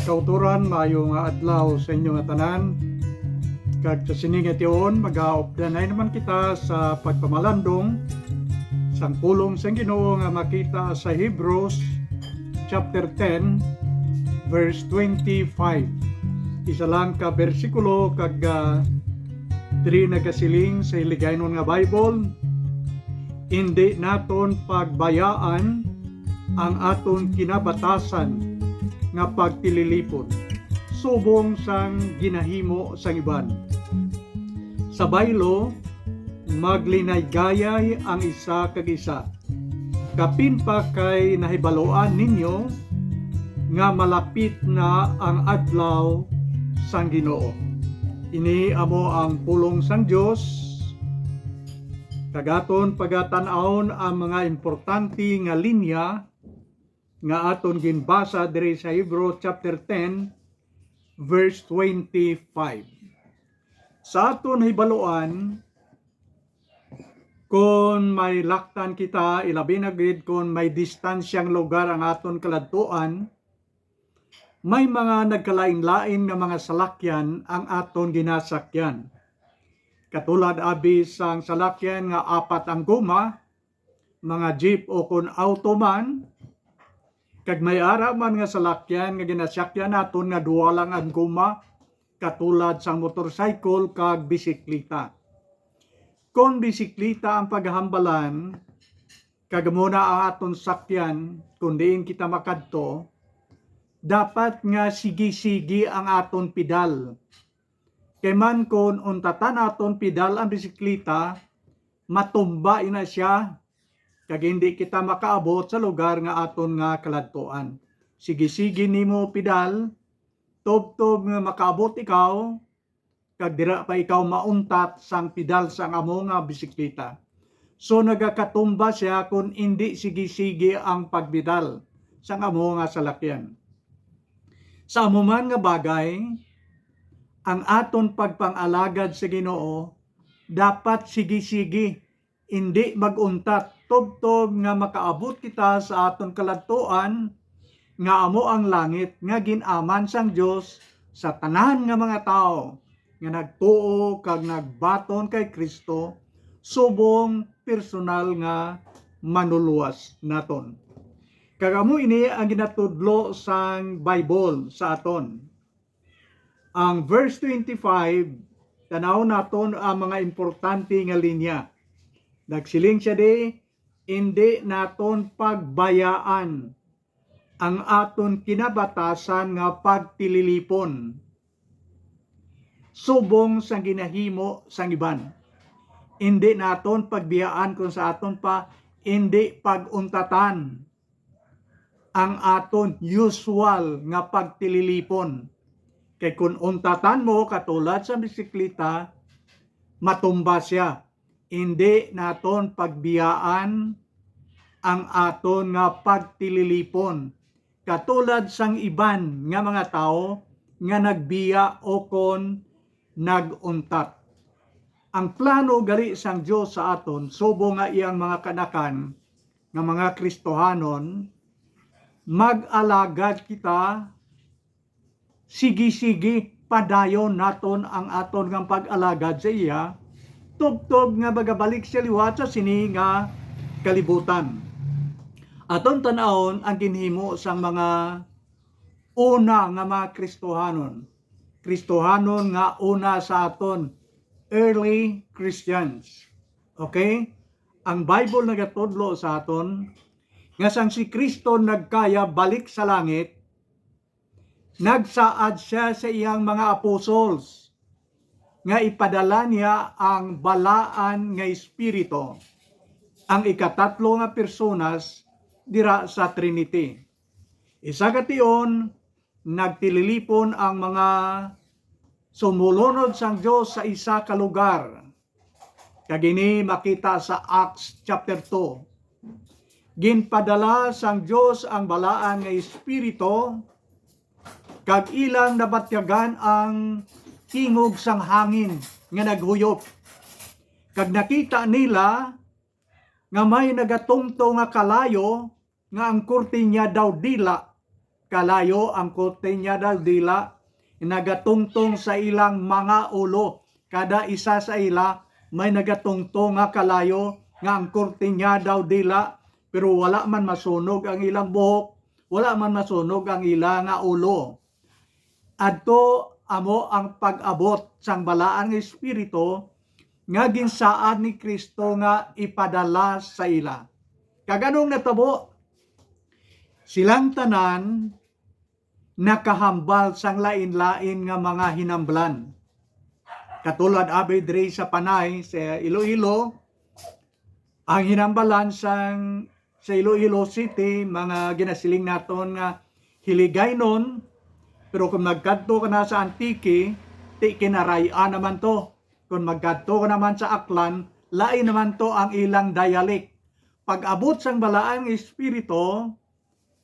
kauturan, maayong adlaw sa inyo nga tanan. Kag sa sining tion, mag-aopdanay naman kita sa pagpamalandong sang pulong sang Ginoo nga makita sa Hebrews chapter 10 verse 25. Isa lang ka bersikulo kag diri nagasiling sa iligaynon nga Bible. Hindi naton pagbayaan ang aton kinabatasan nga pagtililipon subong sang ginahimo sang iban. Sa baylo, maglinaygayay ang isa kag isa. Kapin pa kay nahibaloan ninyo nga malapit na ang adlaw sang Ginoo. Ini amo ang pulong sang Dios. Kagaton pagatan-aon ang mga importante nga linya nga aton ginbasa diri sa Hebrews chapter 10 verse 25. Sa aton hibaluan, kung may laktan kita, ilabi na gid kung may distansyang lugar ang aton kaladtuan, may mga nagkalain-lain nga mga salakyan ang aton ginasakyan. Katulad abi sang salakyan nga apat ang guma, mga jeep o kun auto man, kag may ara man nga salakyan nga ginasakyan naton nga duwa lang ang guma, katulad sang motorcycle kag bisikleta. Kung bisikleta ang paghambalan, kag muna ang aton sakyan, kung diin kita makadto, dapat nga sigi-sigi ang aton pedal. Kay man kung untatan aton pedal ang bisikleta, matumba ina siya, kag hindi kita makaabot sa lugar nga aton nga kaladtuan. Sige-sige nimo pedal, tob-tob nga makaabot ikaw, kag dira pa ikaw mauntat sang pedal sang amo nga bisikleta. So nagakatumba siya kung hindi sige-sige ang pagbidal sang amo nga salakyan. Sa amo man nga bagay, ang aton pagpang-alagad sa Ginoo dapat sige-sige, hindi maguntat. Tob-tob nga makaabot kita sa aton kaladtuan nga amo ang langit nga ginaman sang Dios sa tanan nga mga tao nga nagtuo kag nagbaton kay Kristo subong personal nga manuluwas naton. Kag amo ini ang ginatudlo sang Bible sa aton. Ang verse 25, tanaw naton ang mga importante nga linya. Nagsiling siya di, hindi naton pagbayaan ang aton kinabatasan nga pagtililipon subong sang ginahimo sang iban. Hindi naton pagbiyaan kung sa aton pa, hindi paguntatan ang aton usual nga pagtililipon. Kay kung untatan mo katulad sa bisikleta, matumba siya. Hindi naton pagbiyaan ang aton nga pagtililipon. Katulad sang iban nga mga tao nga nagbiya o kon naguntat. Ang plano gali sang Dios sa aton, subo nga iyang mga kanakan nga mga Kristohanon, mag-alagad kita, sige-sige padayon naton ang aton nga pag-alagad sa iya, tub-tub nga bagabalik sa liwat sa sini nga kalibutan. Aton tanawon ang ginhimo sang mga una nga mga Kristohanon. Kristohanon nga una sa aton, early Christians. Okay? Ang Bible nagatudlo sa aton nga sang si Kristo nagkaya balik sa langit, nagsaad siya sa iyang mga apostles nga ipadala niya ang balaan nga espiritu, ang ikatatlo nga personas dira sa Trinity. Isa kation, nagtililipon ang mga sumulunod sang Dios sa isa ka lugar. Kagini makita sa Acts chapter 2. Ginpadala sang Dios ang balaan nga espiritu, kag ilang nabatyagan ang tingog sang hangin nga naghuyop. Kag nakita nila nga may nagatungto nga kalayo nga ang kurtinya daw dila kalayo ang kortenya dal dila, nagatungtong sa ilang mga ulo. Kada isa sa ila may nagatungtong nga kalayo nga ang kortenya daw dila, pero wala man masunog ang ilang buhok, wala man masunog ang ilang nga ulo. Adto amo ang pag-abot sang balaang espiritu nga ginsaad ni Kristo nga ipadala sa ila. Kaganong natabo, silang tanan nakahambal sang lain-lain nga mga hinamblan. Katulad abi diri sa Panay sa Iloilo, ang hinambalan sang sa Iloilo City mga ginasiling naton nga hiligaynon, pero kung magkadto ka na sa Antique, ti kinaraya naman to. Kung magkadto ka naman sa Aklan, lain naman to ang ilang dialect. Pag abot sang balaang espiritu,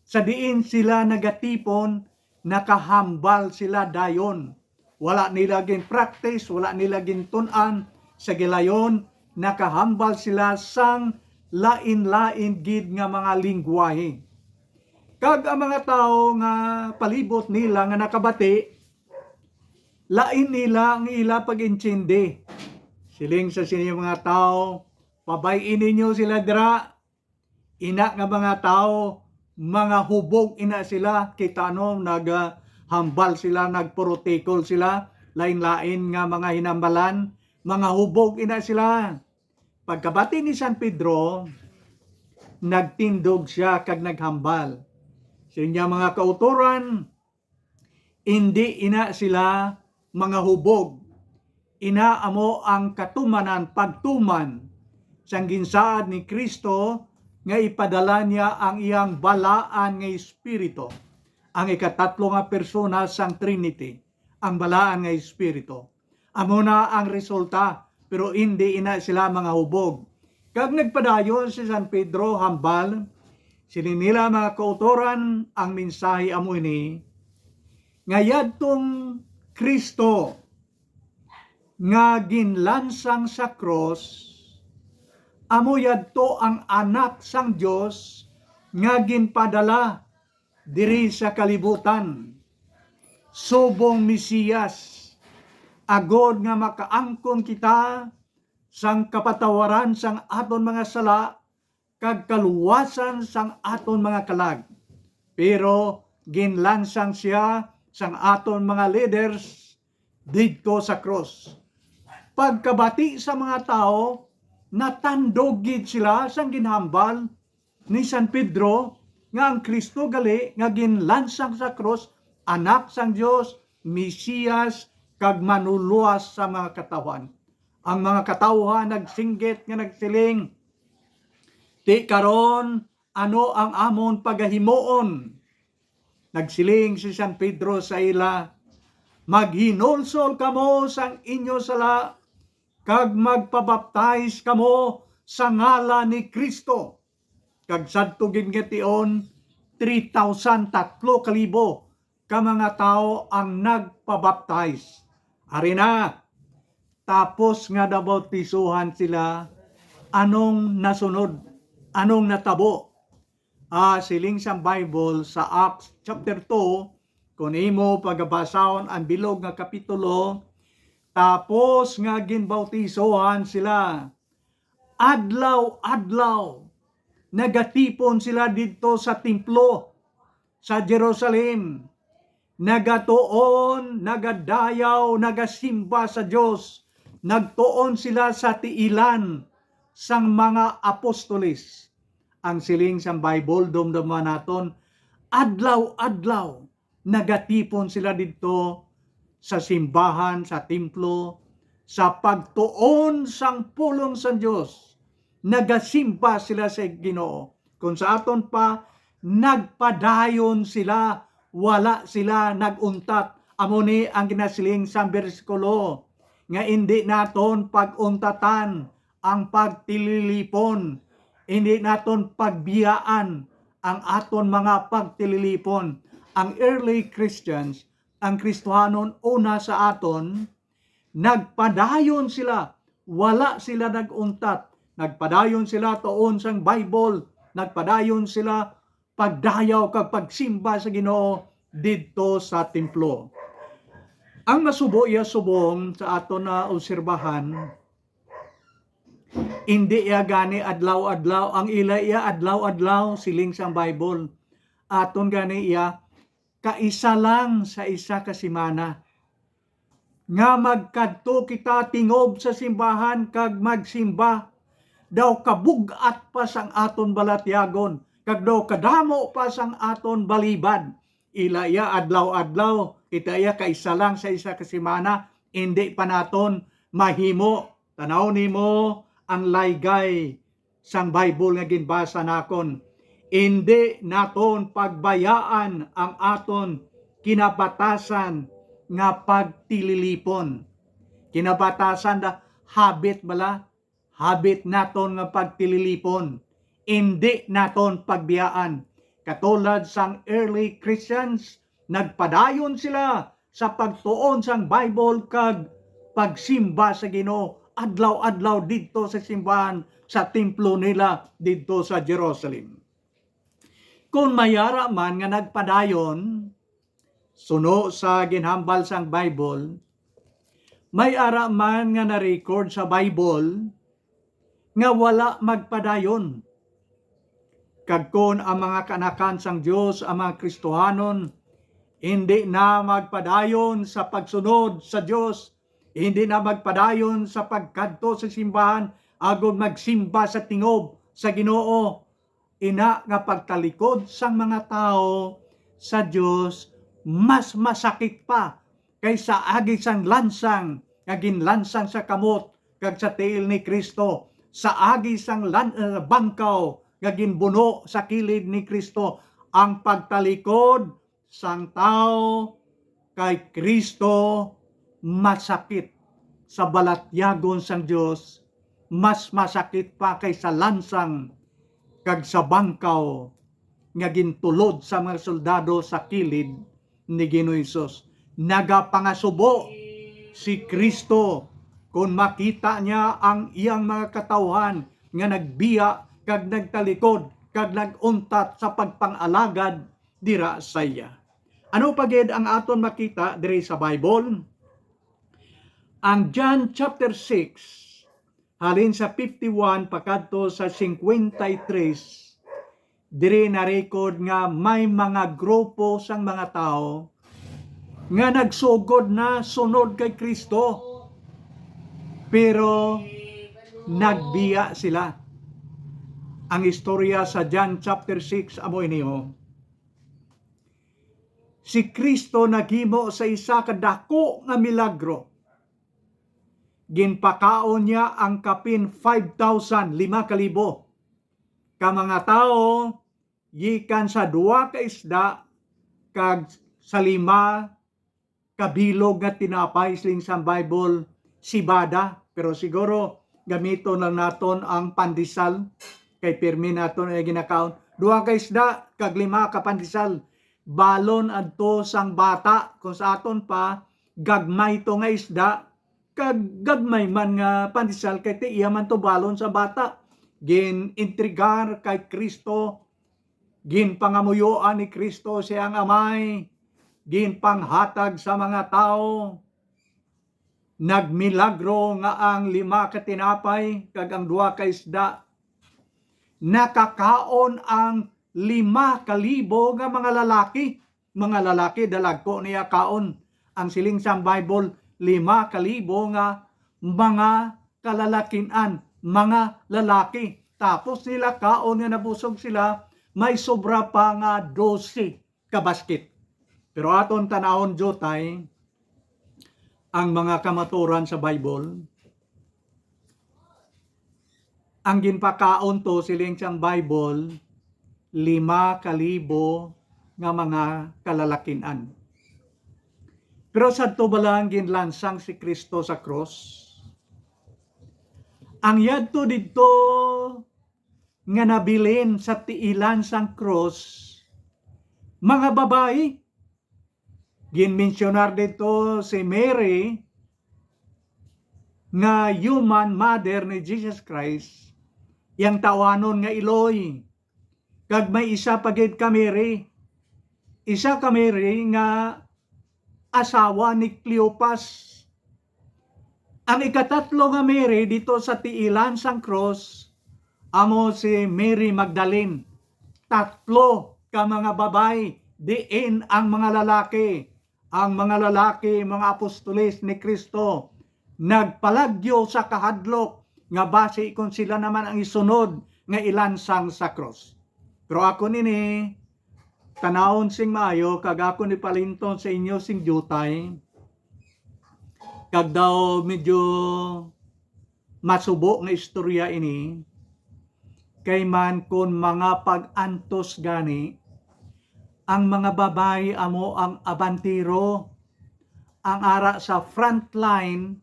sa diin sila nagatipon, nakahambal sila dayon. Wala nila gin practice, wala nila gin tunan, sa gilayon, nakahambal sila sang lain-lain gid nga mga lingwahe. Kag ang mga tao nga palibot nila nga nakabati, lain nila ang ila pag-intindi. Siling sa sinyo mga tao, pabayin ninyo sila dira, ina nga mga tao, mga hubog ina sila, kita no, naghambal sila, nagprotekol sila, lain-lain nga mga hinambalan, mga hubog ina sila. Pagkabati ni San Pedro, nagtindog siya kag naghambal. Sa inya mga kauturan, hindi ina sila mga hubog. Ina amo ang katumanan, pagtuman sang ginsaad ni Kristo nga ipadala niya ang iyang balaan nga espiritu. Ang ikatatlo nga persona sang Trinity, ang balaan nga espiritu. Amo na ang resulta, pero hindi ina sila mga hubog. Kag nagpadayon si San Pedro hambal, sini nila mga kautoran ang mensahe amo ini, nga yadtong Kristo nga ginlansang sa cross, amo yadto ang anak sang Dios nga ginpadala diri sa kalibutan. Subong Mesiyas, agod nga makaangkon kita sang kapatawaran sang aton mga sala, kag kaluwasan sang aton mga kalag. Pero ginlansang siya sang aton mga leaders didto sa cross. Pagkabati sa mga tao, natandog gid sila sang ginhambal ni San Pedro nga ang Kristo gali nga ginlansang sa cross, anak sang Dios, Mesiyas, kag manuluwas sa mga katawan. Ang mga katawhan nagsinggit nga nagsiling, ti karon ano ang amon pagahimuon? Nagsiling si San Pedro sa ila, maghinulsol kamo sang inyo sala, kag magpabaptize kamo sa ngalan ni Kristo. Kag sadto gingation 3,000 ka mga tao ang nagpabaptize. Ari na, tapos nga nabautisuhan sila, anong nasunod? Anong natabo? Siling sa Bible sa Acts chapter 2, kung imo pagabasahon ang bilog nga kapitulo, tapos nga ginbautisohan sila, adlaw-adlaw, nagatipon sila dito sa templo sa Jerusalem, nagatuon, nagadayaw, nagasimba sa Diyos, nagtuon sila sa tiilan sang mga apostoles. Ang siling sa Bible, dumduman naton, adlaw-adlaw, nagatipon sila dito sa simbahan, sa templo, sa pagtuon sang pulong sa Diyos. Nagasimba sila sa Ginoo. Kung sa aton pa, nagpadayon sila, wala sila naguntat. Amo ni ang ginasiling sa bersikulo, nga hindi naton paguntatan ang pagtililipon, hindi naton pagbiyaan ang aton mga pagtililipon. Ang early Christians, ang Kristohanon una sa aton, nagpadayon sila, wala sila naguntat. Nagpadayon sila tuon sang Bible, nagpadayon sila, pagdayaw kag pagsimba sa Ginoo didto sa templo. Ang masubo iya subong sa ato na obserbahan, hindi iya gani adlaw-adlaw, ang ila iya adlaw-adlaw siling sa Bible. Aton gani iya kaisa lang sa isa ka semana. Nga magkadto kita tingob sa simbahan kag magsimba, daw kabugat pa sang aton balatyagon, kag daw kadamo pa sang aton balibad. Ila iya adlaw-adlaw, kita iya kaisa lang sa isa ka semana, hindi pa naton mahimo. Tanaw nimo ang laygay sang Bible nga ginbasa nakon. Hindi naton pagbayaan ang aton kinabatasan nga pagtililipon. Kinabatasan da habit bala, habit naton nga pagtililipon. Hindi naton pagbiyaan. Katulad sang early Christians, nagpadayon sila sa pagtuon sang Bible kag pagsimba sa Ginoo adlaw-adlaw didto sa simbahan sa templo nila didto sa Jerusalem. Kung mayara man nga nagpadayon suno sa ginhambal sang Bible, may ara man nga na-record sa Bible nga wala magpadayon. Kag kun ang mga kanakan sang Dios, ang mga Kristohanon, hindi na magpadayon sa pagsunod sa Dios, hindi na magpadayon sa pagkadto sa simbahan agud magsimba sa tingob sa Ginoo, ina nga pagtalikod sang mga tao sa Dios mas masakit pa kaysa agi sang lansang nga ginlansang sa kamot kag sa tiil ni Kristo, sa agi sang bangkaw nga ginbuno sa kilid ni Kristo. Ang pagtalikod sang tao kay Kristo masakit sa balatyagon sang Dios, mas masakit pa kaysa lansang kag sa bangkaw nga gintulod sa mga soldado sa kilid ni Ginoong Hesus. Nagapangasubo si Kristo kung makita niya ang iyang mga katawhan nga nagbiya kag nagtalikod kag naguntat sa pagpangalagad dira sa iya. Ano pagid ang aton makita diri sa Bible? Ang John chapter 6 halin sa 51 pakadto sa 53, diri na-record nga may mga grupo sang mga tao nga nagsugod na sunod kay Kristo, pero nagbiya sila. Ang istorya sa John chapter 6 amo iniho. Si Kristo naghimo sa isa ka dako nga milagro. Ginpakaon niya ang kapin 5,000, 5,000 ka mga tao gikan sa 2 ka isda kag sa 5 kabilog nga tinapay siling sa Bible sibada, pero siguro gamiton lang naton ang pandesal kay pirmi naton ay ginakaon. 2 ka isda kag 5 ka pandesal, balon adto sang bata. Kung sa aton pa gagmay to nga isda kag gagmay man nga pandesal kay ti iya man to balon sa bata. Gin intrigar kay Kristo, gin pangamuyoan ni Kristo siyang amay, gin panghatag sa mga tao. Nagmilagro nga ang 5 ka tinapay kag ang 2 ka isda. Nakakaon ang 5,000 nga mga lalaki dalagko niya kaon. Ang siling sa Bible 5,000 nga mga kalalakinan, mga lalaki. Tapos nila kaon nga nabusog sila, may sobra pa nga 12 ka basket. Pero aton tanahon jotay ang mga kamaturan sa Bible. Ang ginpakaon to siling sang Bible 5,000 nga mga kalalakinan. Pero sadto balang ginlansang si Kristo sa cross. Ang yadto didto nga nabilin sa tiilan sang cross, mga babae. Ginmensionar dito si Mary nga human mother ni Jesus Christ, yang tawanon nga Iloy. Kag may isa pagid ka Mary. Isa ka Mary nga asawa ni Cleopas. Ang ikatatlo nga Mary dito sa tiilan sang cross, amo si Mary Magdalene. Tatlo ka mga babay, diin ang mga lalaki. Ang mga lalaki, mga apostoles ni Kristo, nagpalagyo sa kahadlok, nga base kung sila naman ang isunod, nga ilansang sa cross. Pero ako nini, tanawon sing maayo, kag ako ni palinton sa inyo sing jutay, kag daw medyo masubo nga istorya ini, kay man kon mga pag-antos gani, ang mga babae amo ang abantiro, ang ara sa front line,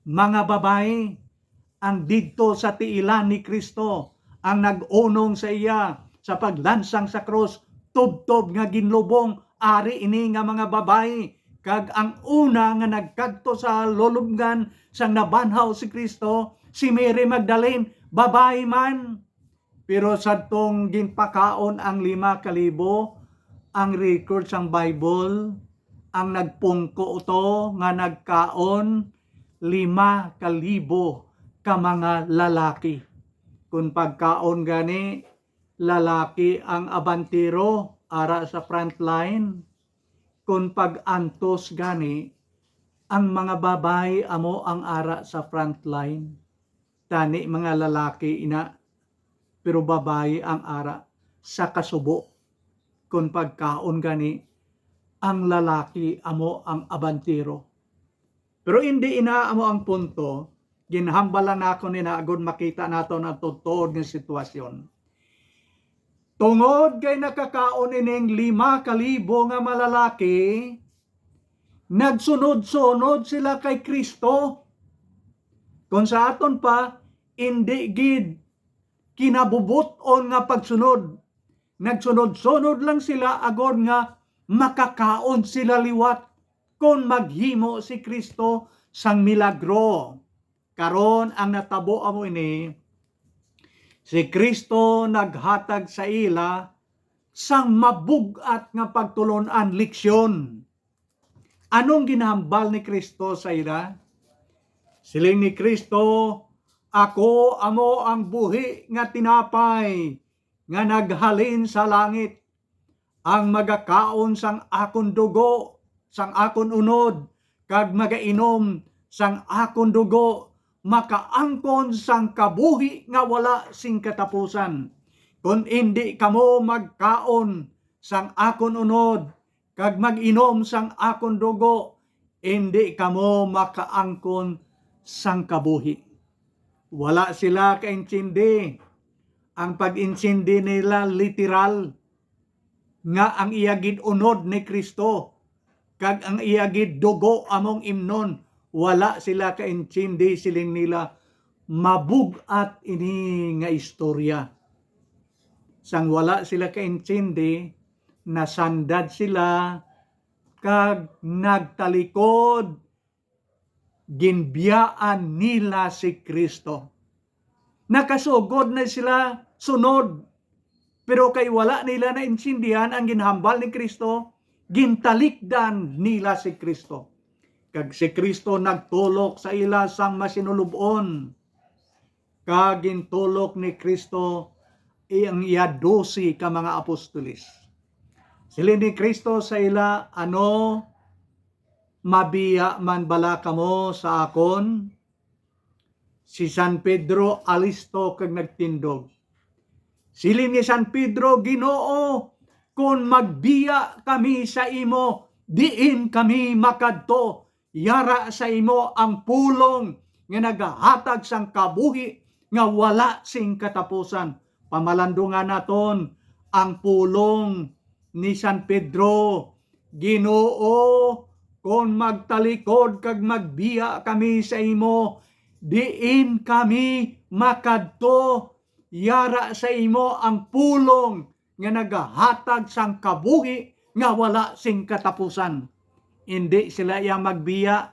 mga babae, ang didto sa tiilan ni Kristo, ang nag-unong sa iya sa paglansang sa cross, tubtob nga ginlubong, ari ini nga mga babae, kag ang una nga nagkadto sa lulubngan sang nabanhaw si Kristo, si Mary Magdalene, babae man. Pero sadtong ginpakaon ang 5,000, ang record sang Bible, ang nagpungko to nga nagkaon 5,000 ka mga lalaki. Kung pagkaon gani, lalaki ang abantiro ara sa front line. Kung pag-antos gani, ang mga babae amo ang ara sa front line. Tani mga lalaki ina, pero babae ang ara sa kasubo. Kung pagkaon gani, ang lalaki amo ang abantiro. Pero hindi ina amo ang punto, ginhambalan ako ni naagod makita nato ang totoo ng sitwasyon. Tungod kay nakakaon ining 5,000 nga malalaki, nagsunod-sunod sila kay Kristo. Kung sa aton pa, hindi gid kinabubuton nga pagsunod. Nagsunod-sunod lang sila agod nga makakaon sila liwat kung maghimo si Kristo sang milagro. Karon ang natabo amo ini, si Kristo naghatag sa ila sang mabugat nga pagtulunan leksyon. Anong ginahambal ni Kristo sa ila? Siling ni Kristo, ako amo ang buhi nga tinapay nga naghalin sa langit. Ang magakaon sang akon dugo, sang akon unod, kag magainom sang akon dugo, makaangkon sang kabuhi nga wala sing katapusan. Kung hindi kamo magkaon sang akon unod, kag mag-inom sang akon dugo, hindi kamo makaangkon sang kabuhi. Wala sila kaintindi. Ang pag-intindi nila literal nga ang iyagid unod ni Kristo kag ang iyagid dugo among imnon. Wala sila kaintindi, siling nila mabugat ini nga istorya. Sang wala sila kaintindi, nasandad sila kag nagtalikod, ginbiyaan nila si Kristo. Nakasugod na sila sunod, pero kay wala nila na insindihan ang ginhambal ni Kristo, gintalikdan nila si Kristo. Kag si Kristo nagtulok sa ila sang masinulubon, kag gintulok ni Kristo ang iya 12 ka mga apostoles. Sila ni Kristo sa ila, ano, mabiya man bala kamo sa akon? Si San Pedro alisto kag nagtindog. Siling ni San Pedro, Ginoo, kung magbiya kami sa imo, diin kami makadto. Yara sa imo ang pulong nga nagahatag sang kabuhi nga wala sing katapusan. Pamalandungan naton ang pulong ni San Pedro. Ginoo, kung magtalikod kag magbiya kami sa imo, diin kami makadto. Yara sa imo ang pulong nga nagahatag sang kabuhi nga wala sing katapusan. Hindi sila yang magbiya,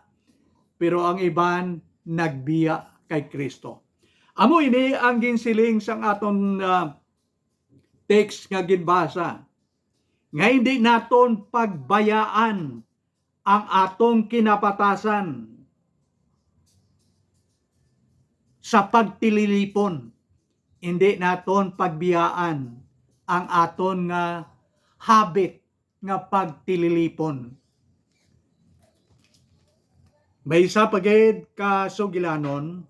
pero ang iban nagbiya kay Kristo. Amo ini ang ginsiling sang aton text nga ginbasa. Nga hindi naton pagbayaan ang atong kinapatasan sa pagtililipon. Hindi naton pagbiyaan ang aton nga habit nga pagtililipon. May isa pagid kasugilanon,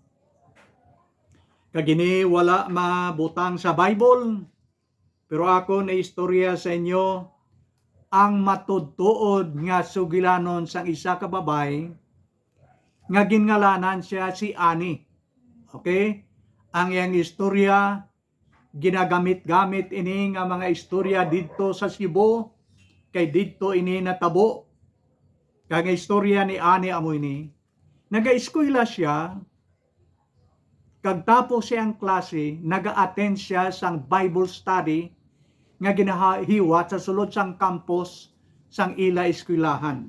kagini wala mabutang sa Bible, pero ako na istorya sa inyo ang matudtuod nga sugilanon sang isa ka babay nga gingalanan siya si Ani. Okay? Ang iyang istorya ginagamit-gamit ini nga mga istorya dito sa Cebu, kay dito ini natabo. Kaya nga istorya ni Ani amo ini, naga-eskwela siya, kag tapos siyang klase, naga-attend siya sang Bible study nga ginahiwat sa sulod sang campus sang ila eskwelahan.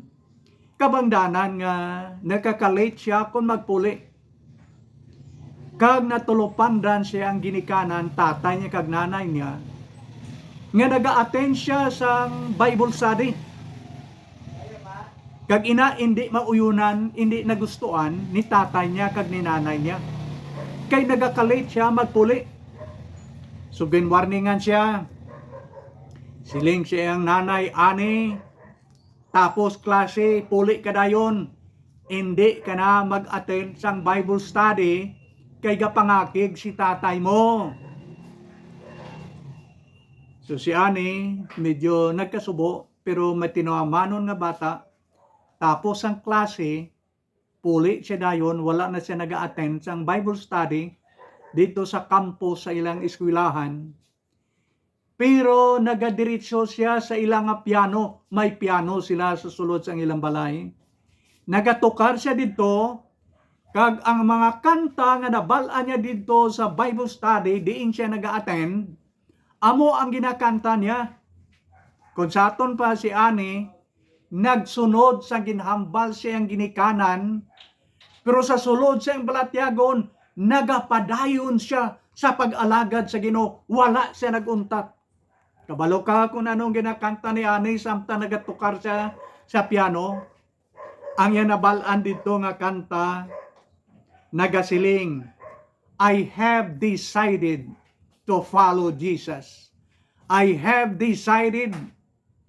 Kabangdanan nga nagkakalate siya kung magpuli. Kag natulupandan siya ang ginikanan, tatay niya kag nanay niya, nga naga-attend siya sang Bible study. Kag ina hindi mauyunan, hindi nagustuhan ni tatay niya kag ni nanay niya. Kay nagakalit siya magpuli. So ginwarningan siya. Siling siya ang nanay, Ani, tapos klase, puli ka dayon. Hindi ka na mag-attend sang Bible study kay gapangakig si tatay mo. So si Ani, medyo nagkasubo, pero matinamanon nga bata. Tapos ang klase, puli siya dayon, wala na siya nag-attend sang Bible study dito sa campus sa ilang eskwelahan. Pero nagadiretso siya sa ilang piano. May piano sila sa sulod sang ilang balay. Nagatukar siya dito, kag ang mga kanta nga nabalaan niya dito sa Bible study, diin siya nag-attend, amo ang ginakanta niya. Kung sa aton pa si Ani, nagsunod sa ginhambal siyang ginikanan, pero sa sulod siyang balatyagon, nagapadayon siya sa pag-alagad sa Ginoo. Wala siya naguntat. Kabalo ka kung anong ginakanta ni Ani samtang nagatukar siya sa piano. Ang yan nabalaan dito nga kanta, nagasiling, I have decided to follow Jesus. I have decided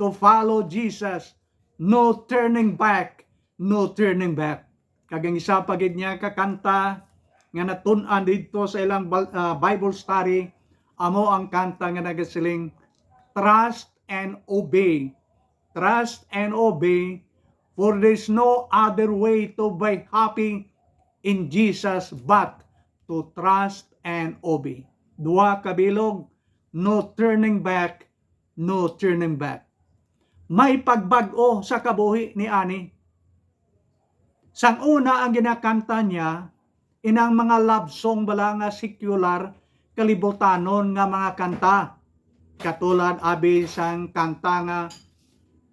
to follow Jesus. No turning back, no turning back. Kagang isa pagid niya kakanta nga natun-an dito sa ilang Bible study, amo ang kanta nga nagasiling, trust and obey. Trust and obey, for there's no other way to be happy in Jesus but to trust and obey. Dua kabilog, no turning back, no turning back. May pagbag-o sa kabuhi ni Ani. Sang una ang ginakanta niya, inang mga love song bala nga secular, kalibutanon nga mga kanta. Katulad abi sang kanta nga,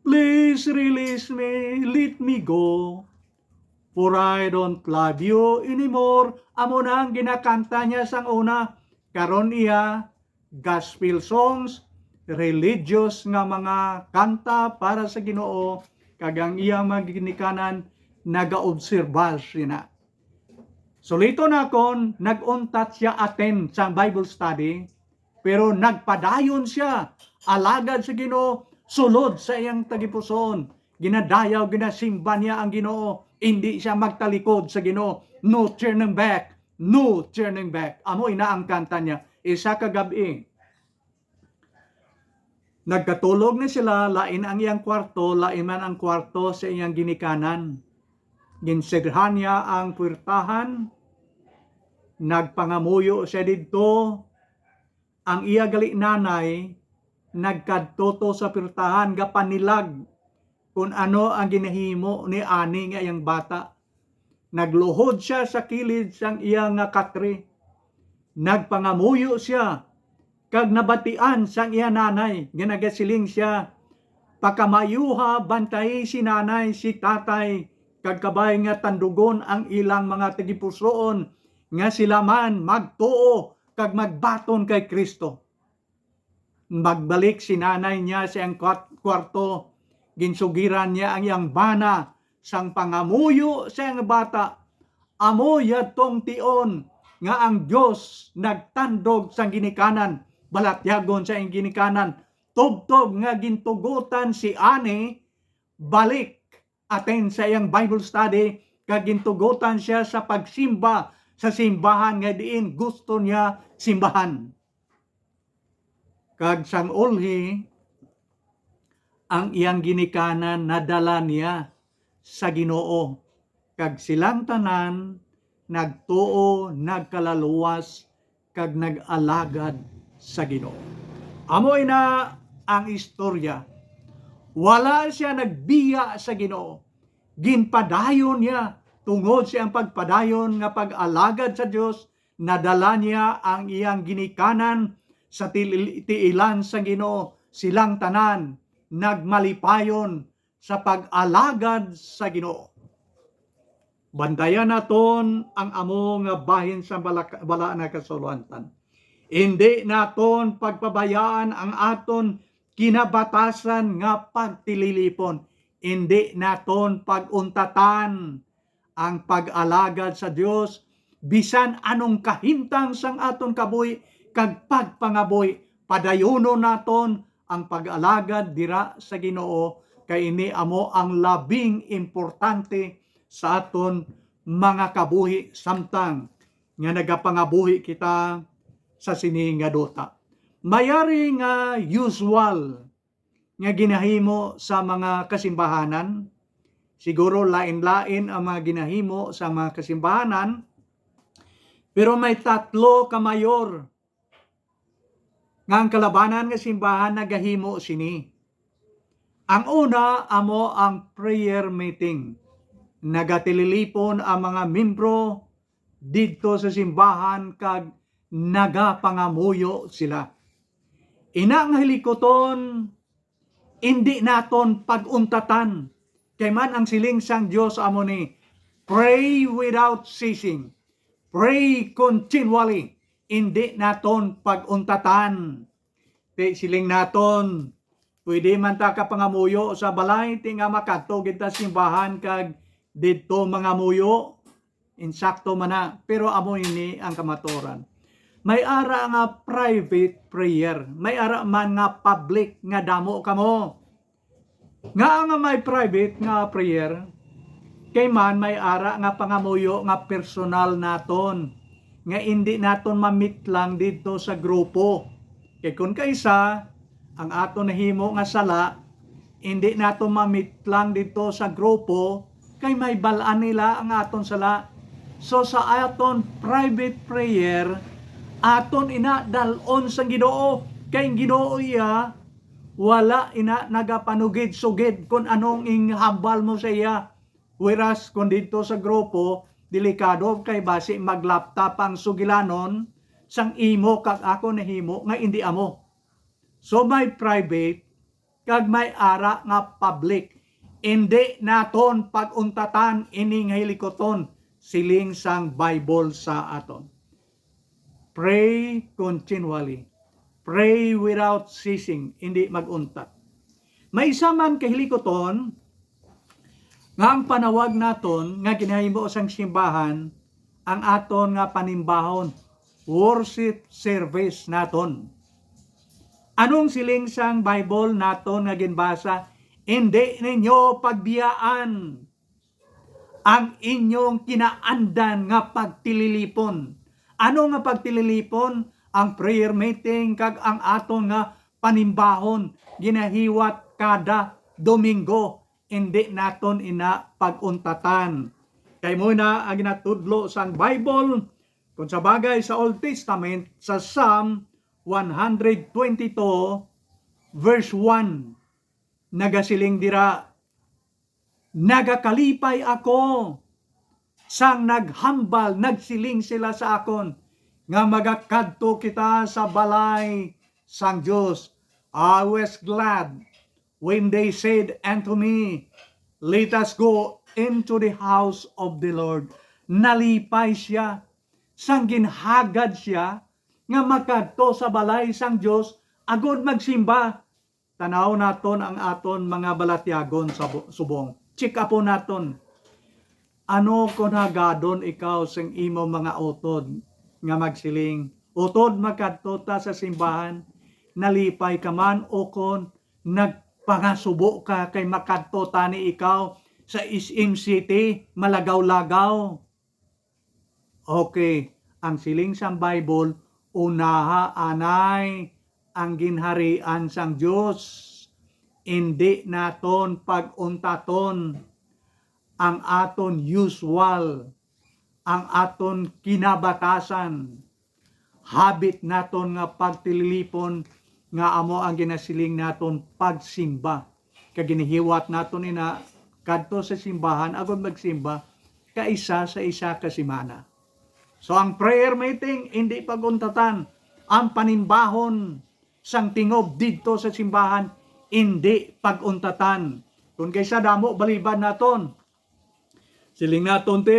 please release me, let me go, for I don't love you anymore. Amo na ang ginakanta niya sang una. Karon iya, gospel songs, religious nga mga kanta para sa Ginoo, kagang iyang maginikanan nagaobserba siya. Sulito na kon, nag-untat siya attend sa Bible study, pero nagpadayon siya, alagad sa Ginoo, sulod sa iyang tagipuson, ginadayaw, ginasimba niya ang Ginoo, hindi siya magtalikod sa Ginoo. No turning back, no turning back. Amo ina ang kanta niya. Isa kagabi, nagkatulog na sila, lain ang iyang kwarto, lain man ang kwarto sa iyang ginikanan. Ginsirhan niya ang puwertahan, nagpangamuyo siya dito, ang iya gali nanay, nagkadtoto sa puwertahan, gapanilag, kung ano ang ginahimo ni Ani nga iyang bata. Nagluhod siya sa kilid sang iyang katre, nagpangamuyo siya, kag nabatian sang iya nanay, ginagasiling siya, pakamayuha bantay si nanay, si tatay, kag kabay nga tandugon ang ilang mga tagipusoon, nga sila man magtuo, kag magbaton kay Kristo. Magbalik si nanay niya sa iyang kwarto. Ginsugiran niya ang iyang bana sang pangamuyo sa iyang bata. Amo yatong tion nga ang Dios nagtandog sang ginikanan. Balatyagon sa iyang ginikanan. Tubtob nga gintugutan si ani balik aten sa iyang Bible study kag gintugutan siya sa pagsimba sa simbahan nga diin gusto niya simbahan. Kag sang ulhi ang iyang ginikanan nadala niya sa Ginoo kag silang tanan nagtuo, nagkalaluwas kag nag-alagad sa Ginoo. Amoy na ang istorya. Wala siya nagbiya sa Ginoo. Ginpadayon niya tungod siyang pagpadayon nga pag-alagad sa Dios, nadala niya ang iyang ginikanan sa tiilan sa Ginoo. Silang tanan nagmalipayon sa pag-alagad sa Ginoo. Bandayan naton ang amo nga bahin sa bala na kasulatan. Hindi naton pagpabayaan ang aton kinabatasan nga pagtililipon. Hindi naton paguntatan ang pag-alagad sa Dios bisan anong kahintang sang aton kabuhi kag pagpangabuhi. Padayono naton ang pag-alagad dira sa Ginoo kay ini amo ang labing importante sa aton mga kabuhi samtang nga nagapangabuhi kita sa sini nga duta. Mayari nga usual nga ginahimo sa mga kasimbahanan, siguro lain-lain ang mga ginahimo sa mga kasimbahanan, pero may tatlo ka mayor nga ang kalabanan nga simbahan nagahimo sini. Ang una amo ang prayer meeting. Nagatililipon ang mga membro didto sa simbahan kag nagapangamuyo sila. Ina nga hilikoton, hindi naton paguntatan. Kay man ang siling sang Dios amo ni, pray without ceasing. Pray continually. Hindi naton paguntatan. Kay siling naton, pwede man ta kapangamuyo sa balay, tinga makadto kita simbahan kag dito mga muyo, insakto man na, pero amo ini ang kamaturan. May ara nga private prayer, may ara man nga public nga damo kamo. Nga nga may private nga prayer, kay man may ara nga pangamuyo nga personal naton, nga hindi naton mamit lang dito sa grupo. Kay kun kaysa, ang aton nahimo nga sala, hindi naton mamit lang dito sa grupo, kay may balaan nila ang aton sala. So sa aton private prayer, aton ina dalon sa Ginoo. Kay Ginoo iya, wala ina nagapanugid-sugid kung anong inghambal mo sa iya. Whereas kung dito sa grupo, delikado kay basi maglaptap ang sugilanon sang imo kag ako nahimo nga hindi amo. So may private kag may ara nga public. Hindi naton paguntatan ining hilikoton siling sang Bible sa aton. Pray continually. Pray without ceasing. Hindi maguntat. May isa man kahilikoton nga ang panawag naton nga ginahimo sang simbahan ang aton nga panimbahon, worship service naton. Anong siling sang Bible naton nga ginbasa? Hindi ninyo pagbiyaan ang inyong kinaandan nga pagtililipon. Ano nga pagtililipon? Ang prayer meeting kag ang aton nga panimbahon ginahiwat kada Domingo. Hindi naton ina paguntatan. Kay muna ang ginatudlo sang Bible kung sa bagay sa Old Testament sa Psalm 122 verse 1. Nagasiling dira, nagakalipay ako sang naghambal, nagsiling sila sa akon nga magakadto kita sa balay sang Dios. I was glad when they said unto me, let us go into the house of the Lord. Nalipay siya, sang ginhagad siya nga magkadto sa balay sang Dios agod magsimba. Tanaw naton ang aton mga balatyagon sa subong. Check upon naton. Ano kung hagadon ikaw sang imo mga utod nga magsiling? Utod magkadto ta sa simbahan, nalipay ka man o kon nagpangasubo ka kay makadto tani ikaw sa SM City, malagaw-lagaw. Okay, ang siling sang Bible, unaha anay ang ginharian sang Dios. Hindi naton pag-untaton ang aton usual, ang aton kinabatasan, habit naton nga pagtililipon nga amo ang ginasiling naton pagsimba. Kaginihiwat naton ina kadto sa simbahan agon magsimba kaisa sa isa ka semana. So ang prayer meeting hindi paguntatan, ang panimbahon sang tingob didto sa simbahan hindi paguntatan. Kung kaysa damo baliban naton, siling naton ti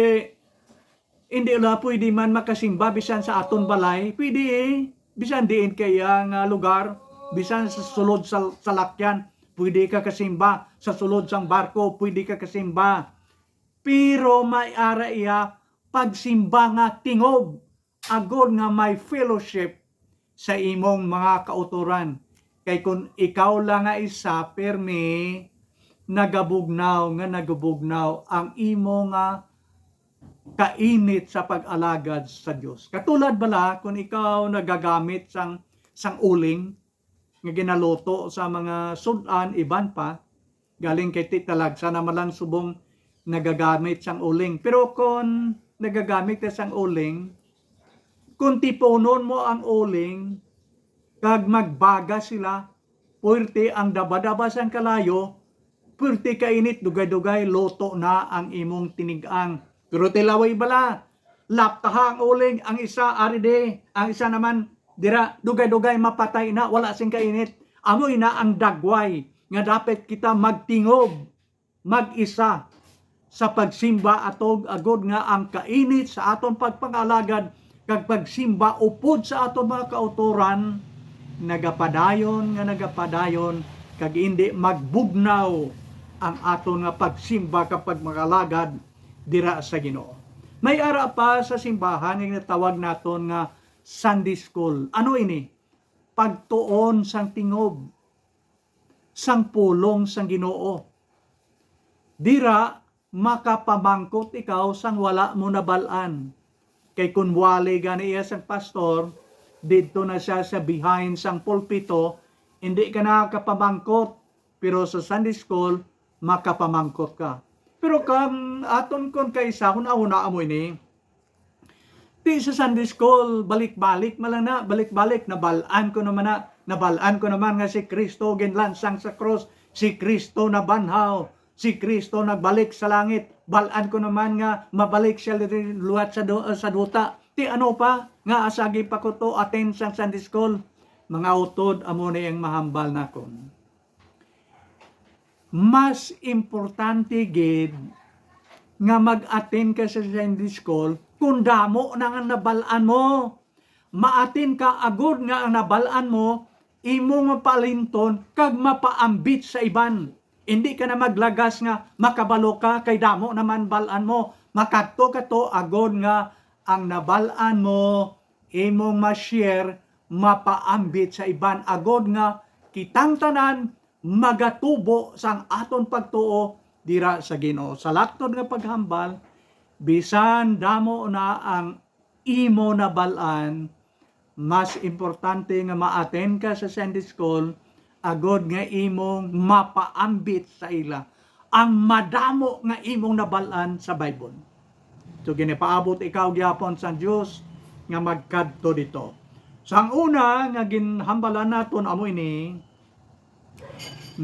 hindi la pwede man makasimba bisan sa aton balay, pwede bisan diin kaya nga lugar, bisan sa sulod sa salakyan, pwede ka kasimba, sa sulod sang barko, pwede ka kasimba. Pero may ara iya pagsimba nga tingob, agod nga may fellowship sa imong mga kauturan. Kay kung ikaw lang nga isa, permi, nagabugnaw ang imo nga kainit sa pag-alagad sa Dios. Katulad bala kung ikaw nagagamit sang uling nga ginaluto sa mga sudan iban pa galing kay titalagsa na malang subong nagagamit sang uling. Pero kung nagagamit ka sang uling, kung tiponon mo ang uling kag magbaga sila, puwerte ang dabadaba sang kalayo, puwerte kainit dugay-dugay loto na ang imong tinigang. Pero tilaway bala, laptaha ang uling, ang isa aride, ang isa naman dira dugay-dugay mapatay na, wala sing kainit. Amoy na ang dagway nga dapat kita magtingob, mag-isa sa pagsimba atog agod nga ang kainit sa aton pagpangalagad kag pagsimba upod sa aton mga kauturan nagapadayon kag hindi magbugnaw ang aton nga pagsimba kapag magalagad dira sa Ginoo. May ara pa sa simbahan nga natawag naton nga Sunday School. Ano ini? Pagtuon sang tingob, sang pulong sang Ginoo. Dira makapamangkot ikaw sang wala mo nabalaan. Kay kun wali gani iya sang pastor, dito na siya sa behind sang pulpito, hindi ka nakapamangkot. Pero sa Sunday School, makapamangkot ka. Pero kam aton kon kaysa kung una mo ini, di sa Sunday School, balik-balik malana, balik-balik, nabalaan ko naman nga si Kristo ginlansang sa cross, si Kristo nabanhaw, si Kristo nagbalik sa langit, balaan ko naman nga mabalik siya luwat sa duta. Ti ano pa, nga asagi pa ko to attend sa Sunday School, mga utod amo na yung mahambal na kon. Mas importante gid nga mag-attend ka sa Sunday School kung damo na nga nabalaan mo. Ma-attend ka agud nga ang nabalaan mo, imo mapalinton kag mapaambit sa iban. Hindi ka na maglagas nga makabalo ka kay damo naman balaan mo. Makadto ka to agud nga ang nabalaan mo imong ma-share, mapaambit sa iban agud nga kitang tanan magatubo sang aton pagtuo dira sa Ginoo. Sa laktod nga paghambal, bisan damo na ang imo nabalaan, mas importante nga ma-attend ka sa Sunday School agod nga imong mapaambit sa ila ang madamo nga imong nabalaan sa Bible. So ginipaabot ikaw gyapon sa Dios nga magkadto dito. Sang una nga ginhambalan naton amo ini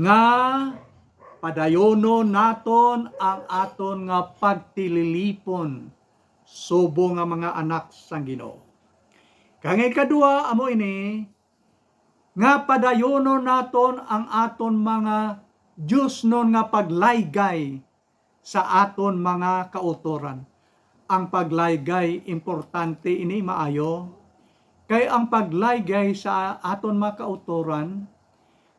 nga padayono naton ang aton nga pagtililipon subo nga mga anak sang Ginoo. Kangay kadua amo ini nga padayono naton ang aton mga Diyos nun nga paglaygay sa aton mga kauturan. Ang paglaygay importante ini maayo Kay ang paglaygay sa aton mga kautoran,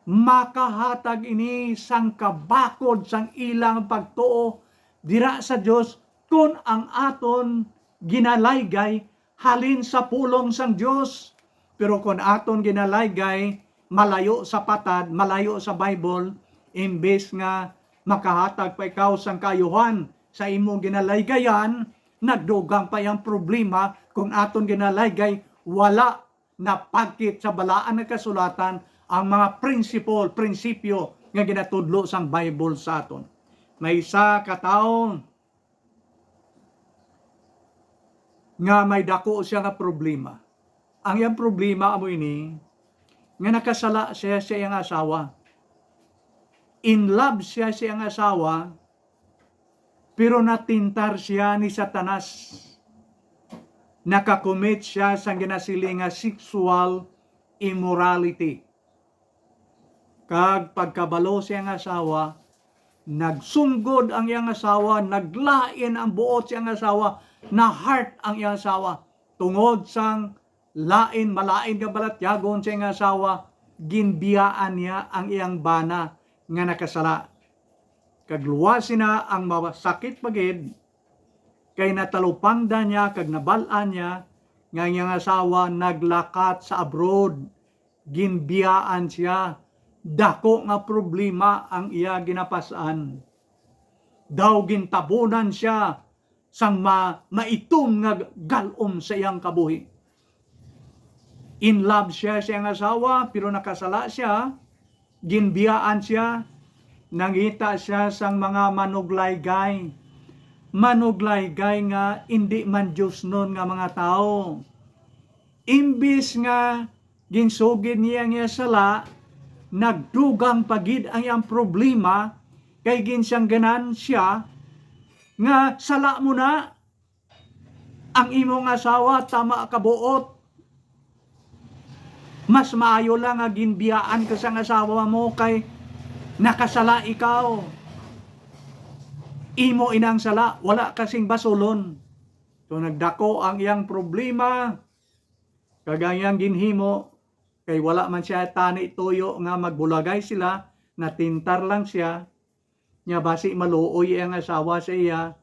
makahatag ini sang kabakod sang ilang pagtuo dira sa Dios kung ang aton ginalaygay halin sa pulong sang Dios. Pero kung aton ginalaygay malayo sa patad, malayo sa Bible, imbes nga makahatag pa ikaw sang kayuhan sa imong ginalaygayan, nagdugang pa yung problema kung aton ginalaygay wala napagkit sa balaan ng kasulatan ang mga prinsipyo nga ginatudlo sang Bible sa aton. May isa ka tawo nga may dako siya nga problema. Ang iyang problema amo ini nga nakasala siya sa iyang asawa. In love siya sa iyang asawa, pero natintar siya ni Satanas. Nakakommit siya sa ginasiling nga sexual immorality. Kag pagkabalo siyang asawa, nagsunggod ang iyang asawa, naglain ang buot siyang asawa, na heart ang iyang asawa. Tungod sang malain nga balatyagon siyang asawa, ginbiyaan niya ang iyang bana nga nakasala. Kagluwasin na ang masakit pagid, kay natalupangda niya, kag nabalaan niya, nga iyang asawa naglakat sa abroad, ginbiyaan siya, dako nga problema ang iya ginapasan. Daw gintabunan siya, sang maitom nga galom sa iyang kabuhi. In love siya sa iyang asawa, pero nakasala siya, ginbiyaan siya, nangita siya sang mga manuglaygay. Manuglaygay nga hindi man Diyos nun nga mga tao. Imbis nga ginsugid niya nga sala, nagdugang pagid ang iyang problema, kay ginsang ganan siya, nga sala mo na, ang imong asawa tama kabuot. Mas maayo lang nga ginbiyaan ka sa asawa mo kay nakasala ikaw. Imo inang sala, wala kasing basulon. So nagdako ang iyang problema, kagayang ginhimo, kay wala man siya tani tuyo nga magbulagay sila, natintar lang siya, nya basi maluoy ang asawa sa iya,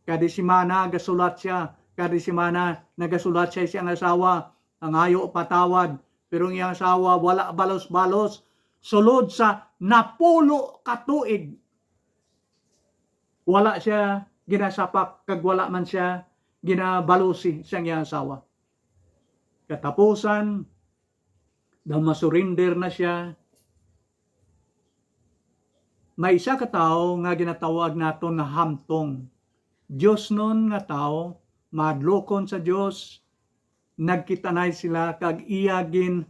kada simana gasulat siya, kada simana nagasulat siya siyang asawa, ang ayo patawad, pero ang iyang asawa wala balos-balos, sulod sa napulo katuig, wala siya ginasapak, kag wala man siya ginabalusi sa iyang asawa. Katapusan, daw masurinder na siya. May isa ka tao nga ginatawag nato nga hamtong. Diyos nun nga tao, madlokon sa Diyos, nagkitanay sila kag iyagin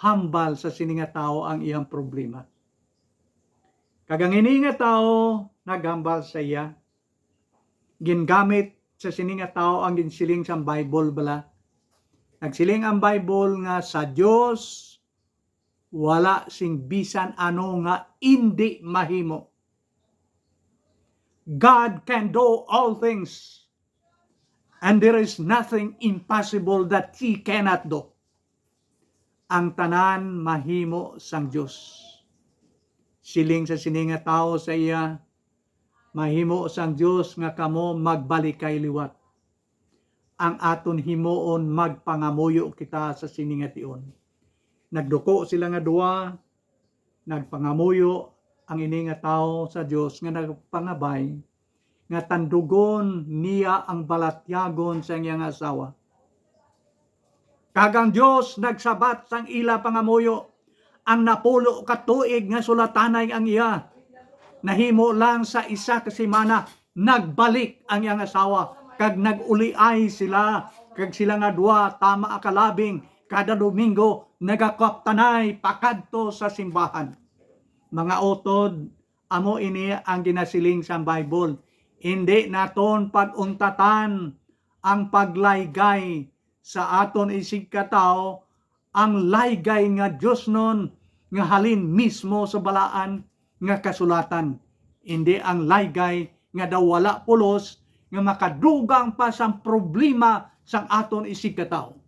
hambal sa sini nga tao ang iyang problema. Kagang ini nga tao, naghambal sa iya. Gingamit sa sini nga tao ang ginsiling sa Bible bala. Nagsiling ang Bible nga sa Diyos, wala sing bisan ano nga hindi mahimo. God can do all things, and there is nothing impossible that He cannot do. Ang tanan mahimo sang Diyos. Siling sa sininga tao sa iya, mahimo sang Diyos nga kamo magbalik kay liwat. Ang aton himuon magpangamuyo kita sa sininga tion. Nagduko sila nga duwa, nagpangamuyo ang ini nga tao sa Diyos nga nagpangabay, nga tandugon niya ang balatyagon sa iyang asawa. Kagang Diyos nagsabat sang ila pangamuyo, ang napulo katuig nga sulatanay ang iya. Nahimo lang sa isa ka semana, nagbalik ang iyang asawa, kag naguliay sila, kag sila nga duwa tama akalabing, kada Domingo nagakaptanay pakadto sa simbahan. Mga utod, amo ini ang ginasiling sa Bible. Hindi naton paguntatan ang paglaygay sa aton isig katao, ang laygay nga Diyos nun nga halin mismo sa balaan nga kasulatan. Hindi ang laygay nga daw wala pulos nga makadugang pa sa problema sang aton isig katao.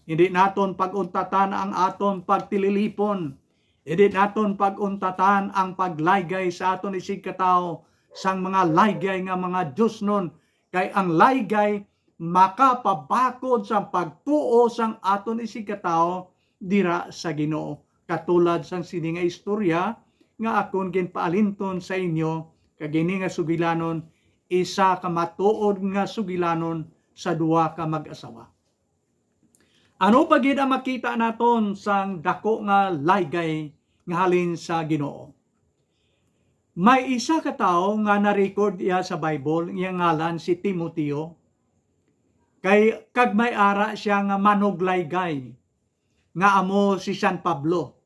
Hindi naton pag-untatan ang aton pagtililipon. Hindi naton pag-untatan ang paglaygay sa aton isig katao sang mga laygay nga mga Diyos nun. Kay ang laygay makapabakod sa pagtuo sang aton isig katao dira sa Ginoo. Katulad sang sini nga istorya nga akon ginpaalinton sa inyo kagini nga sugilanon, isa ka matuod nga sugilanon sa duwa ka mag-asawa. Ano pa gid ang makita naton sang dako nga laygay nga halin sa Ginoo? May isa ka tawo nga na-record iya sa Bible, iya ngalan si Timoteo. Kag may ara siya nga manuglaygay nga amo si San Pablo.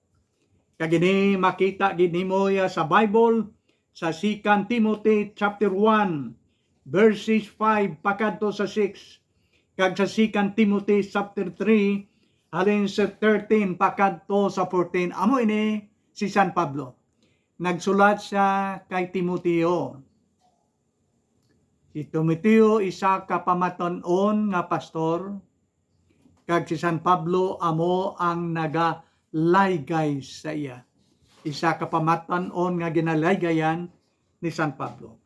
Kagini makita gid nimo ya sa Bible sa 2 Timothy chapter 1 verses 5 pakadto sa 6. Kag sa 2 Timothy chapter 3 halin sa 13 pakadto sa 14. Amo ini si San Pablo. Nagsulat siya kay Timoteo. Si Timoteo isa ka pamatanon nga pastor. Kag si San Pablo amo ang nagalaygay sa iya. Isa ka pamatanon nga ginalaygayan ni San Pablo.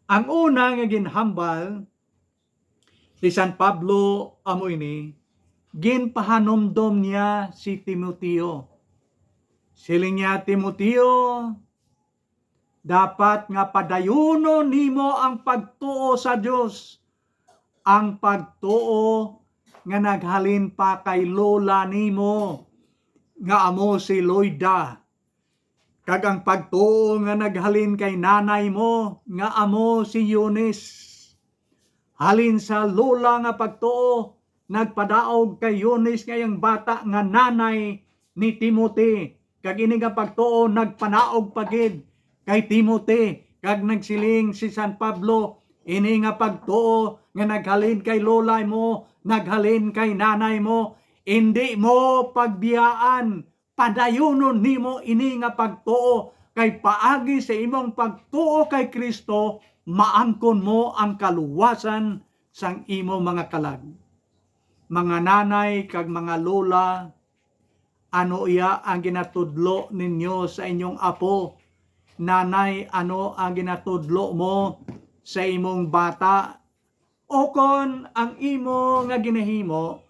Ang una nga ginhambal ni San Pablo amo ini, ginpahanomdom niya si Timoteo. Siling niya, Timoteo, dapat nga padayuno nimo ang pagtuo sa Dios. Ang pagtuo nga naghalin pa kay lola nimo nga amo si Loida. Kag ang pagtuo nga naghalin kay nanay mo nga amo si Eunice. Halin sa lola nga pagtuo, nagpadaog kay Eunice ngayang bata nga nanay ni Timothy. Kag ini nga pagtuo, nagpanaog pagid kay Timothy. Kag nagsiling si San Pablo, ini nga pagtuo nga naghalin kay lola mo, naghalin kay nanay mo, hindi mo pagbiyaan, padayunon nimo ini nga pagtuo kay paagi sa imong pagtuo kay Kristo, maangkon mo ang kaluwasan sang imo mga kalag. Mga nanay kag mga lola, ano iya ang ginatudlo ninyo sa inyong apo? Nanay, ano ang ginatudlo mo sa imong bata? O kon ang imo nga ginahimo,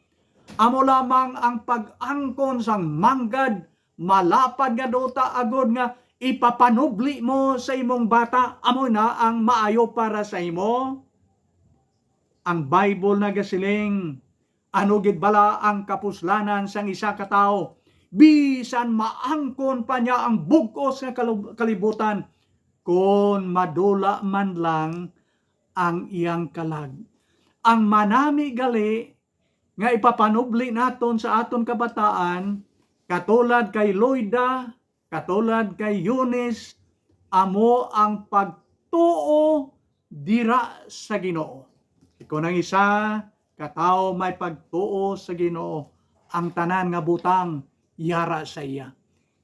amo lamang ang pag-angkon sang manggad, malapad nga dota agod nga ipapanubli mo sa imong bata, amo na ang maayo para sa imo. Ang Bible nagasiling, ano gid bala ang kapuslanan sang isa ka tawo, bisan maangkon pa niya ang bugkos nga kalibutan, kon madula man lang ang iyang kalag. Ang manami gali nga ipapanubli naton sa aton kabataan, katulad kay Loida, katulad kay Eunice, amo ang pagtuo dira sa Ginoo. Kung ang isa katao may pagtuo sa Ginoo, ang tanan nga butang yara sa iya.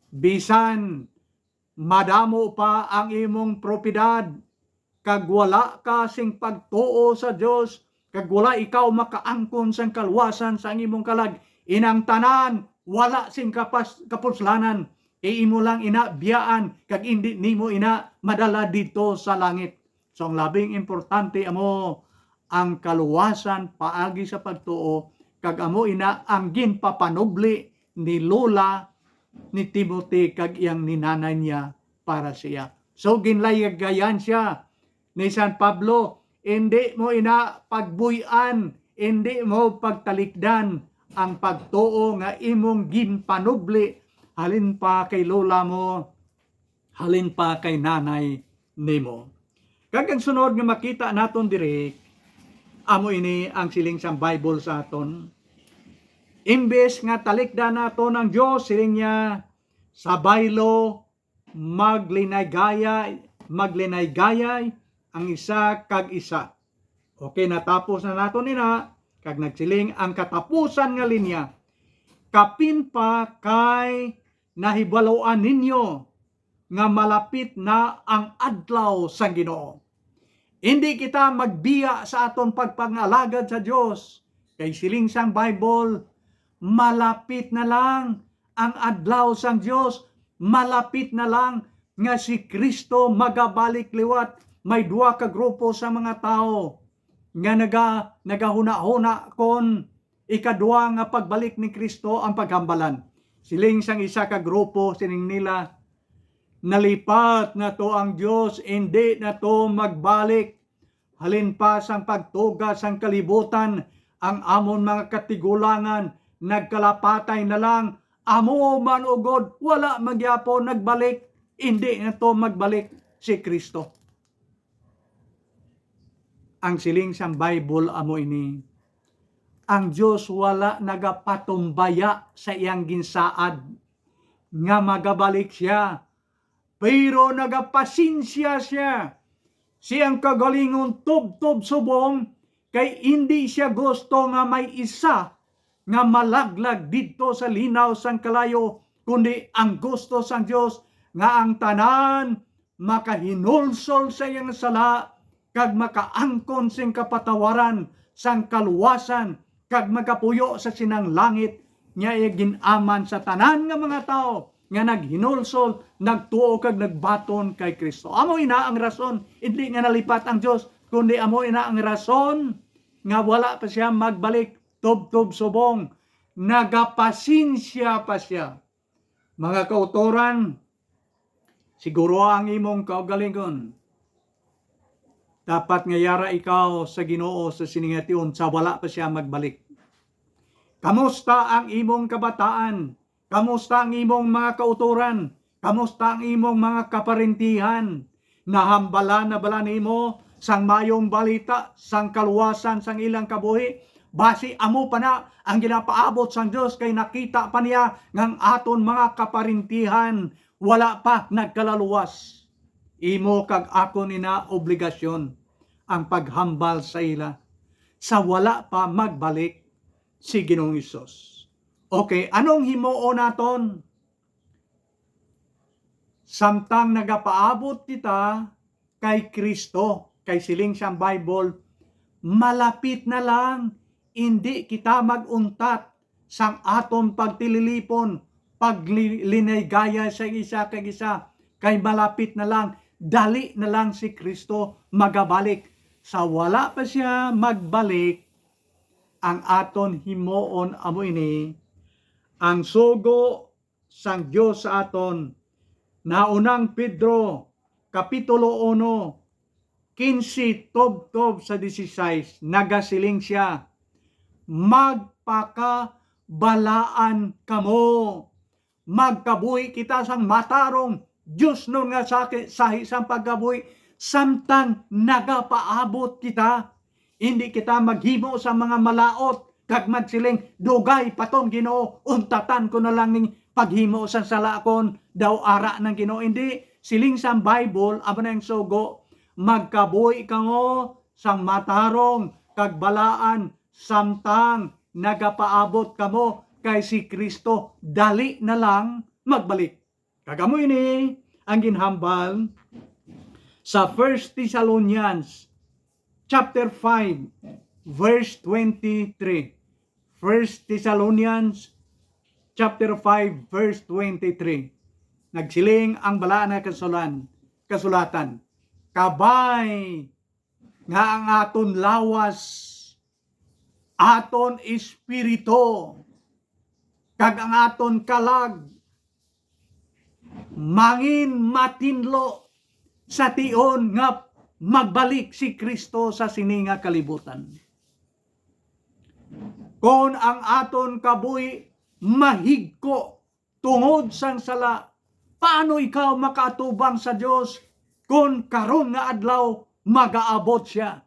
Bisan madamo pa ang imong propiedad, kag wala ka sing pagtuo sa Dios, kag wala ikaw makaangkon sang kalwasan sa imong kalag, inang tanan wala sing kapuslanan. Imo lang ina biyaan, kag hindi nimo ina madala dito sa langit. So ang labing importante amo ang kaluwasan paagi sa pagtuo, kag amo ina ang ginpapanubli ni lola ni Timothy kag iyang ninanay niya para siya. So ginlayagayan siya ni San Pablo, hindi mo ina pagbuyan, hindi mo pagtalikdan ang pagtuo nga imong ginpanubli, halin pa kay lola mo, halin pa kay nanay nimo. Kag ang sunod nga makita naton diri, amo ini ang siling sang Bible sa aton. Imbes nga talikdan naton ang Dios, siling niya, sa baylo maglinaygayay ang isa kag isa. Okay, natapos na naton nina, kag nagsiling ang katapusan nga linya, kapin pa kay nahibaloan ninyo nga malapit na ang adlaw sa Ginoo. Hindi kita magbiya sa aton pagpangalagad sa Dios, kay siling sang Bible, malapit na lang ang adlaw sang Dios, malapit na lang nga si Kristo magabalik liwat. May duha ka grupo sa mga tao nga nagahuna-huna kon ikaduha nga pagbalik ni Kristo ang paghambalan. Siling sang isa ka grupo sining nila, nalipat na to ang Dios, hindi na to magbalik. Halin pa sang pagtuga sang kalibutan, ang amon mga katigulangan nagkalapatay na lang, amo man ugod wala magyapon nagbalik, hindi na to magbalik si Kristo. Ang siling sang Bible amo ini, ang Dios wala nagapatumbaya sa iyang ginsaad nga magabalik siya, pero nagapasinsya siya. Siyang kagalingon tub-tub subong, kay hindi siya gusto nga may isa nga malaglag dito sa linaw sang kalayo, kundi ang gusto sang Dios nga ang tanan makahinulsol sa iyang sala, kag makaangkon sing kapatawaran sang kaluwasan, kag magapuyo sa sinang langit nya ginaman sa tanan nga mga tao nga naghinulsol, nagtuo kag nagbaton kay Kristo. Amo ina ang rason, hindi nga nalipat ang Dios, kundi amo ina ang rason nga wala pa siya magbalik tub-tub subong, nagapasinsya pa siya. Mga kautoran, siguro ang imong kaugalingon, dapat ngayara ikaw sa Ginoo sa siningation sa wala pa siya magbalik. Kamusta ang imong kabataan? Kamusta ang imong mga kauturan? Kamusta ang imong mga kaparintihan? Nahambala na bala nimo sang mayong balita, sang kaluwasan, sang ilang kabuhi? Basi amo pa na ang ginapaabot sang Dios, kay nakita pa niya ngang aton mga kaparintihan wala pa nagkalaluwas. Imo kag ako nina obligasyon ang paghambal sa ila sa wala pa magbalik si Ginoong Hesus. Okay, anong himuo naton? Samtang nagapaabot kita kay Kristo, kay siling siyang Bible, malapit na lang, hindi kita maguntat sang aton pagtililipon, paglinay-gaya sa isa kay isa, kay malapit na lang, dali na lang si Kristo magabalik. Sa wala pa siya magbalik, ang aton himuon amo ini, ang sugo sang Dios sa aton. Naunang Pedro kapitulo 1, 15 tob-tob sa 16, nagasiling siya, magpakabalaan kamo, magkabuhi kita sang matarong Diyos nun nga sahi sang pagkabuhi, samtang nagapaabot kita, hindi kita maghimo sa mga malaot, kag magsiling, dugay patong Ginoo, untatan ko na lang ning paghimo sa salakon, daw ara ng Ginoo. Hindi, siling sa Bible, amo na yung sugo, magkabuhi kango sang matarong, kag balaan, samtang nagapaabot kamo, kay si Kristo, dali na lang magbalik. Kagamo ini, ang ginhambal, sa 1 Thessalonians, chapter 5, verse 23. 1 Thessalonians chapter 5 verse 23. Nagsiling ang balaan na kasulatan. Kabay nga ang aton lawas, aton espiritu, kag ang aton kalag, mangin matinlo sa tion nga magbalik si Kristo sa sininga kalibutan. Kung ang aton kabuhi mahigko tungod sang sala, paano ikaw makaatubang sa Dios kung karon nga adlaw magaabot siya?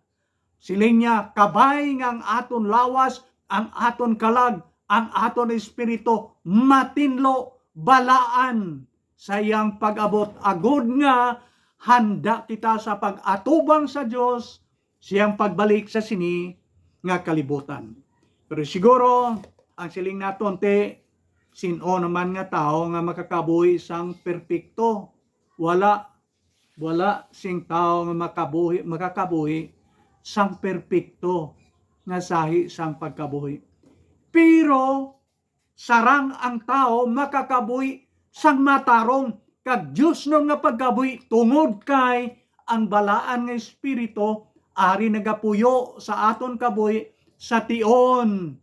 Siling niya, kabay nga ang aton lawas, ang aton kalag, ang aton espiritu matinlo, balaan sa iyang pag-abot. Agud nga handa kita sa pag-atubang sa Dios, siyang pagbalik sa sini nga kalibutan. Pero siguro, ang siling naton te, sino naman nga tao nga makakabuhi sang perpekto. Wala sing tao nga makakabuhi sang perpekto nga sahi sang pagkabuhi. Pero, sarang ang tao makakabuhi sang matarong kag Dios no nga pagkabuhi tungod kay ang balaan nga espiritu ari nagapuyo sa aton kabuhi sa tion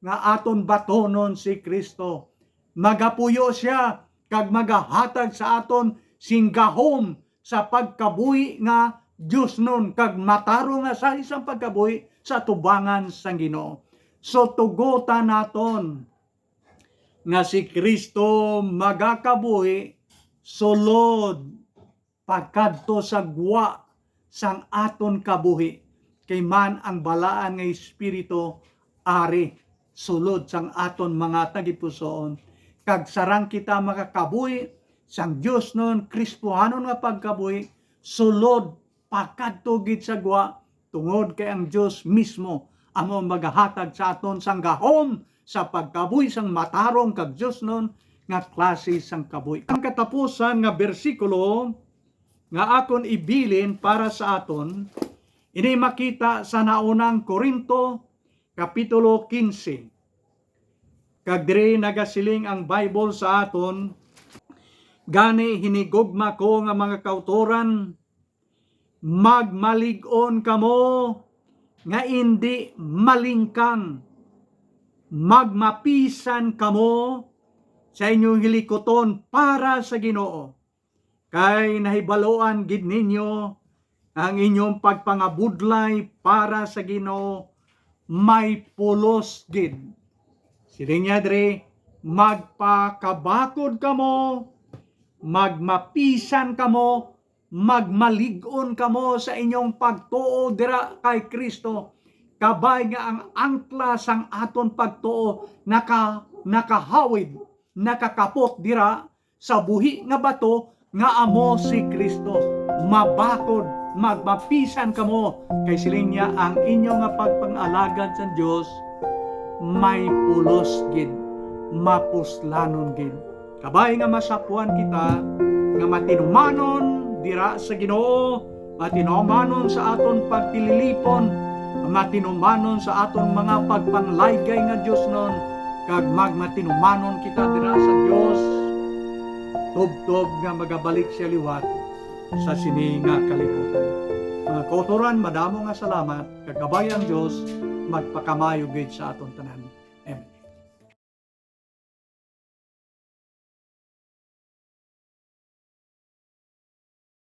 nga aton batonon si Kristo. Magapuyo siya kag magahatag sa aton singgahom sa pagkabuhi nga Dios nun kag mataro nga sa isang pagkabuhi sa tubangan sang Ginoo. So tugutan naton nga si Kristo magakabuhi sulod pagkadto sa guwa sang aton kabuhi kay man ang balaan nga espiritu ari sulod sang aton mga tagipusoon kag sarang kita makakabuhi sang Dios nun Kristohanon nga pagkabuhi sulod pagkadto gid sa guwa tungod kay ang Dios mismo amo magahatag sa aton sang gahom sa pagkabuhi sang matarong kag Dios nun nga klase sang kabuhi. Ang katapusan nga bersikulo nga akon ibilin para sa aton ini makita sa naunang Korinto Kapitulo 15. Kag diri nagasiling ang Bible sa aton, gani hinigugma ko nga mga kautoran, magmalig-on kamo nga indi malingkang, magmapisan kamo sa inyong hilikoton para sa Ginoo. Kay nahibaloan gid ninyo ang inyong pagpangabudlay para sa Ginoo may pulos gid. Siling niya diri, magpakabakod kamo, magmapisan kamo, magmalig-on kamo sa inyong pagtuo dira kay Kristo. Kabay nga ang angkla sang aton pagtuo nakahawid, nakakapot dira sa buhi nga bato nga amo si Kristo. Mabakod, magmapisan kamo kay siling niya ang inyo nga pagpangalagad sa Dios may pulos gid, mapuslanon gid. Kabay nga masapuan kita nga matinumanon dira sa Ginoo, matinumanon sa aton pagtililipon, matinumanon sa aton mga pagpanglaygay nga Dios nun, kag magmatinumanon kita dira sa Dios. Tubtob nga magabalik siya liwat sa sini nga kalibutan. Mga kauturan, madamo nga salamat, kagabay ang Dios magpakamayo gid sa aton tanan.